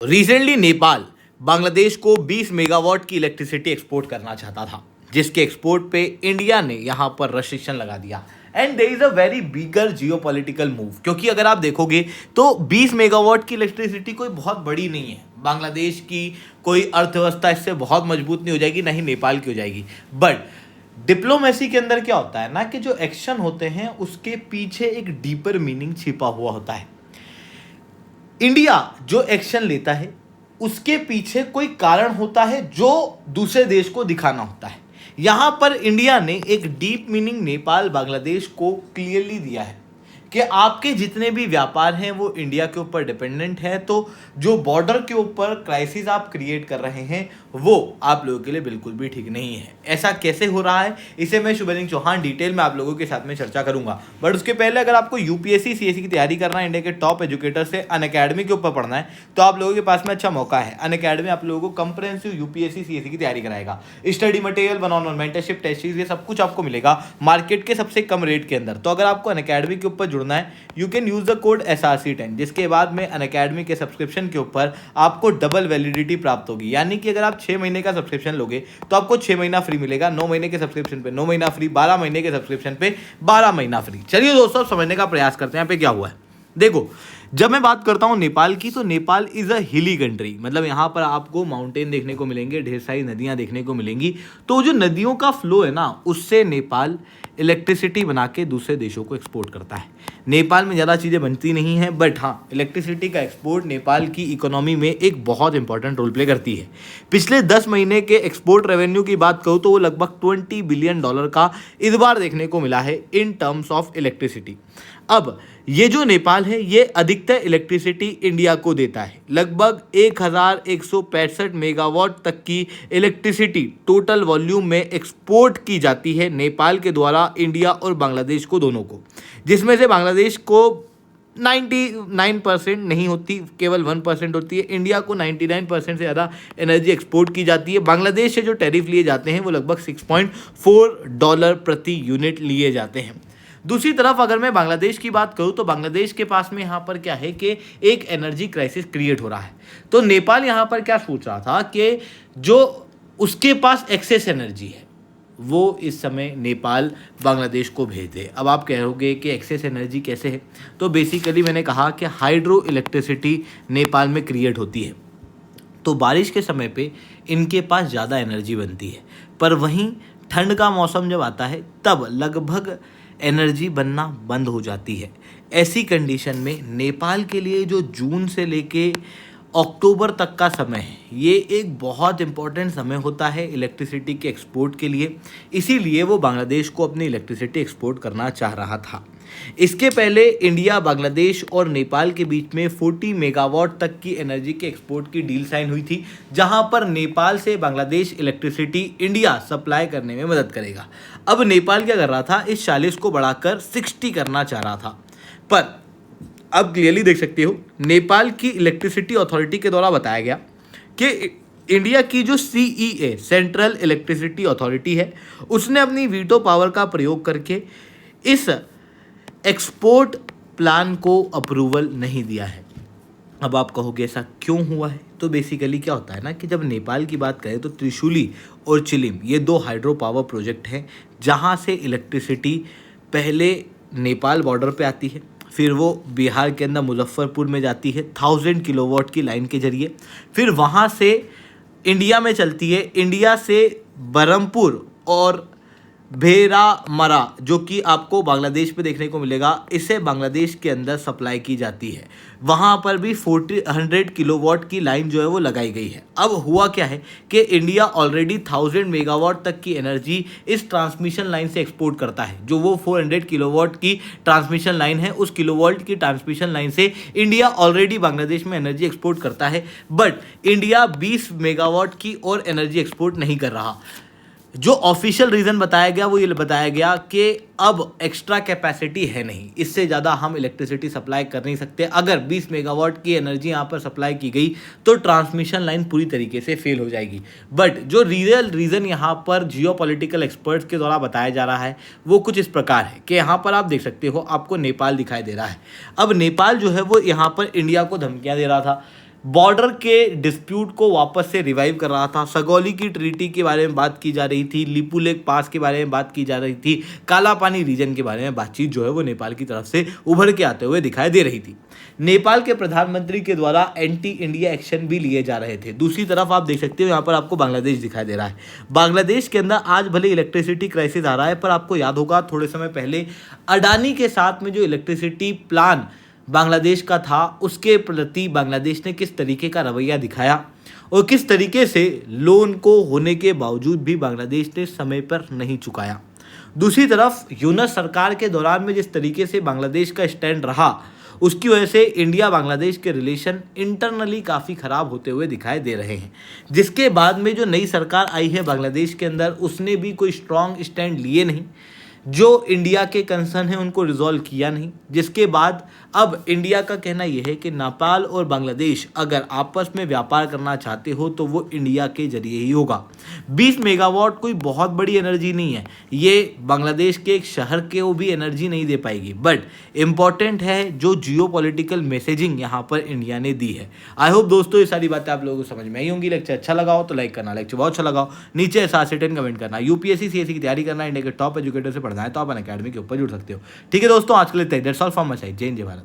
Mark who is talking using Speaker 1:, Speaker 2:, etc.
Speaker 1: Recently Nepal Bangladesh को 20 megawatt की electricity export करना चाहता था, जिसके एक्सपोर्ट पे इंडिया ने यहां पर रेस्ट्रिक्शन लगा दिया। And there is a very bigger geopolitical move, क्योंकि अगर आप देखोगे तो 20 मेगावाट की इलेक्ट्रिसिटी कोई बहुत बड़ी नहीं है। बांग्लादेश की कोई अर्थव्यवस्था इससे बहुत मजबूत नहीं हो जाएगी, ना ही नेपाल की हो जाएगी। बट डिप्लोमेसी के अंदर क्या होता है ना, कि जो एक्शन होते हैं उसके पीछे एक डीपर मीनिंग छिपा हुआ होता है। इंडिया जो एक्शन लेता है उसके पीछे कोई कारण होता है जो दूसरे देश को दिखाना होता है। यहां पर इंडिया ने एक डीप मीनिंग नेपाल बांग्लादेश को क्लियरली दिया है कि आपके जितने भी व्यापार हैं वो इंडिया के ऊपर डिपेंडेंट है, तो जो बॉर्डर के ऊपर क्राइसिस आप क्रिएट कर रहे हैं वो आप लोगों के लिए बिल्कुल भी ठीक नहीं है। ऐसा कैसे हो रहा है, इसे मैं शुभलिंग चौहान डिटेल में आप लोगों के साथ में चर्चा करूंगा। बट उसके पहले अगर आपको यूपीएससी सीएससी की तैयारी करना है, इंडिया के टॉप एजुकेटर से अनअकैडमी के ऊपर पढ़ना है, तो आप लोगों के पास में अच्छा मौका है। अनअकैडमी आप लोगों को कंप्रेहेंसिव यूपीएससी सीएससी की तैयारी कराएगा। Study material, one on one mentorship, test series, ये सब कुछ आपको मिलेगा मार्केट के सबसे कम रेट के अंदर। तो अगर आपको अनअकैडमी के ऊपर जुड़ना है, you can use the code SRC10, जिसके बाद में अनअकैडमी के सब्सक्रिप्शन के ऊपर आपको डबल वैलिडिटी प्राप्त होगी। यानी कि अगर आप 6 महीने का सब्सक्रिप्शन लोगे तो आपको 6 महीना फ्री मिलेगा, 9 महीने के सब्सक्रिप्शन पे 9 महीना फ्री, 12 महीने के सब्सक्रिप्शन पे 12 महीना फ्री। चलिए दोस्तों, समझने का प्रयास करते हैं यहाँ पे क्या हुआ है। देखो, जब मैं बात करता हूँ नेपाल की, तो नेपाल इज अ हिली कंट्री, मतलब यहाँ पर आपको माउंटेन देखने को मिलेंगे, ढेर सारी नदियाँ देखने को मिलेंगी। तो जो नदियों का फ्लो है ना, उससे नेपाल इलेक्ट्रिसिटी बना के दूसरे देशों को एक्सपोर्ट करता है। नेपाल में ज़्यादा चीज़ें बनती नहीं हैं, बट हाँ, इलेक्ट्रिसिटी का एक्सपोर्ट नेपाल की इकोनॉमी में एक बहुत इंपॉर्टेंट रोल प्ले करती है। पिछले 10 महीने के एक्सपोर्ट रेवेन्यू की बात करूँ तो वो लगभग $20 बिलियन का इस बार देखने को मिला है इन टर्म्स ऑफ इलेक्ट्रिसिटी। अब ये जो नेपाल है, ये अधिकतर इलेक्ट्रिसिटी इंडिया को देता है। लगभग 1165 मेगावाट तक की इलेक्ट्रिसिटी टोटल वॉल्यूम में एक्सपोर्ट की जाती है नेपाल के द्वारा इंडिया और बांग्लादेश को, दोनों को, जिसमें से बांग्लादेश को 99% नहीं होती, केवल 1% होती है। इंडिया को 99% से ज़्यादा एनर्जी एक्सपोर्ट की जाती है। बांग्लादेश से जो टैरिफ लिए जाते हैं वो लगभग $6.4 प्रति यूनिट लिए जाते हैं। दूसरी तरफ अगर मैं बांग्लादेश की बात करूं तो बांग्लादेश के पास में यहाँ पर क्या है कि एक एनर्जी क्राइसिस क्रिएट हो रहा है। तो नेपाल यहाँ पर क्या सोच रहा था कि जो उसके पास एक्सेस एनर्जी है वो इस समय नेपाल बांग्लादेश को भेज दे। अब आप कहोगे कि एक्सेस एनर्जी कैसे है, तो बेसिकली मैंने कहा कि हाइड्रो इलेक्ट्रिसिटी नेपाल में क्रिएट होती है। तो बारिश के समय पे इनके पास ज़्यादा एनर्जी बनती है, पर वहीं ठंड का मौसम जब आता है तब लगभग एनर्जी बनना बंद हो जाती है। ऐसी कंडीशन में नेपाल के लिए जो जून से लेके अक्टूबर तक का समय है, ये एक बहुत इंपॉर्टेंट समय होता है इलेक्ट्रिसिटी के एक्सपोर्ट के लिए। इसीलिए वो बांग्लादेश को अपनी इलेक्ट्रिसिटी एक्सपोर्ट करना चाह रहा था। इसके पहले इंडिया, बांग्लादेश और नेपाल के बीच में 40 मेगावाट तक की एनर्जी के एक्सपोर्ट की डील साइन हुई थी, जहां पर नेपाल से बांग्लादेश इलेक्ट्रिसिटी इंडिया सप्लाई करने में मदद करेगा। अब नेपाल क्या कर रहा था, इस 40 को बढ़ाकर 60 करना चाह रहा था। पर अब क्लियरली देख सकते हो, नेपाल की इलेक्ट्रिसिटी अथॉरिटी के द्वारा बताया गया कि इंडिया की जो CEA, सेंट्रल इलेक्ट्रिसिटी अथॉरिटी है, उसने अपनी वीटो पावर का प्रयोग करके इस एक्सपोर्ट प्लान को अप्रूवल नहीं दिया है। अब आप कहोगे ऐसा क्यों हुआ है, तो बेसिकली क्या होता है ना, कि जब नेपाल की बात करें तो त्रिशूली और चिलिम, ये 2 हाइड्रो पावर प्रोजेक्ट हैं, जहां से इलेक्ट्रिसिटी पहले नेपाल बॉर्डर पे आती है, फिर वो बिहार के अंदर मुजफ्फरपुर में जाती है 1000 किलोवाट की लाइन के जरिए, फिर वहाँ से इंडिया में चलती है। इंडिया से बरहमपुर और भेरामरा, जो कि आपको बांग्लादेश पे देखने को मिलेगा, इसे बांग्लादेश के अंदर सप्लाई की जाती है। वहाँ पर भी 100 किलोवाट की लाइन जो है वो लगाई गई है। अब हुआ क्या है कि इंडिया ऑलरेडी 1000 मेगावाट तक की एनर्जी इस ट्रांसमिशन लाइन से एक्सपोर्ट करता है। जो वो 400 किलोवाट की ट्रांसमिशन लाइन है, उस किलोवाट की ट्रांसमिशन लाइन से इंडिया ऑलरेडी बांग्लादेश में एनर्जी एक्सपोर्ट करता है। बट इंडिया 20 मेगावाट की और एनर्जी एक्सपोर्ट नहीं कर रहा। जो ऑफिशियल रीज़न बताया गया वो ये बताया गया कि अब एक्स्ट्रा कैपेसिटी है नहीं, इससे ज़्यादा हम इलेक्ट्रिसिटी सप्लाई कर नहीं सकते। अगर 20 मेगावाट की एनर्जी यहाँ पर सप्लाई की गई तो ट्रांसमिशन लाइन पूरी तरीके से फेल हो जाएगी। बट जो रियल रीज़न यहाँ पर जियोपॉलिटिकल एक्सपर्ट्स के द्वारा बताया जा रहा है वो कुछ इस प्रकार है कि यहाँ पर आप देख सकते हो, आपको नेपाल दिखाई दे रहा है। अब नेपाल जो है वो यहाँ पर इंडिया को धमकियाँ दे रहा था। बॉर्डर के डिस्प्यूट को वापस से रिवाइव कर रहा था, सगौली की ट्रीटी के बारे में बात की जा रही थी, लिपुलेख पास के बारे में बात की जा रही थी, काला पानी रीजन के बारे में बातचीत जो है वो नेपाल की तरफ से उभर के आते हुए दिखाई दे रही थी। नेपाल के प्रधानमंत्री के द्वारा एंटी इंडिया एक्शन भी लिए जा रहे थे। दूसरी तरफ आप देख सकते हो यहाँ पर आपको बांग्लादेश दिखाई दे रहा है। बांग्लादेश के अंदर आज भले इलेक्ट्रिसिटी क्राइसिस आ रहा है, पर आपको याद होगा थोड़े समय पहले अडानी के साथ में जो इलेक्ट्रिसिटी प्लान बांग्लादेश का था, उसके प्रति बांग्लादेश ने किस तरीके का रवैया दिखाया और किस तरीके से लोन को होने के बावजूद भी बांग्लादेश ने समय पर नहीं चुकाया। दूसरी तरफ यूनस सरकार के दौरान में जिस तरीके से बांग्लादेश का स्टैंड रहा, उसकी वजह से इंडिया बांग्लादेश के रिलेशन इंटरनली काफ़ी ख़राब होते हुए दिखाई दे रहे हैं। जिसके बाद में जो नई सरकार आई है बांग्लादेश के अंदर, उसने भी कोई स्ट्रॉन्ग स्टैंड लिए नहीं, जो इंडिया के कंसर्न है उनको रिजॉल्व किया नहीं। जिसके बाद अब इंडिया का कहना यह है कि नेपाल और बांग्लादेश अगर आपस में व्यापार करना चाहते हो तो वो इंडिया के जरिए ही होगा। 20 मेगावाट कोई बहुत बड़ी एनर्जी नहीं है, ये बांग्लादेश के एक शहर के वो भी एनर्जी नहीं दे पाएगी, बट इम्पॉर्टेंट है जो जियोपॉलिटिकल मैसेजिंग यहाँ पर इंडिया ने दी है। आई होप दोस्तों ये सारी बातें आप लोगों को समझ में आई होंगी। लेक्चर अच्छा लगा हो तो लाइक करना, लेक्चर बहुत अच्छा लगा हो नीचे 7 से 10 कमेंट करना। यूपीएससी सीएससी की तैयारी करना, इंडिया के टॉप एजुकेटर से पढ़ना है तो आप अन अकेडमी के ऊपर जुड़ सकते हो। ठीक है दोस्तों, आज के लिए that's all from my side. जय हिंद, जय भारत।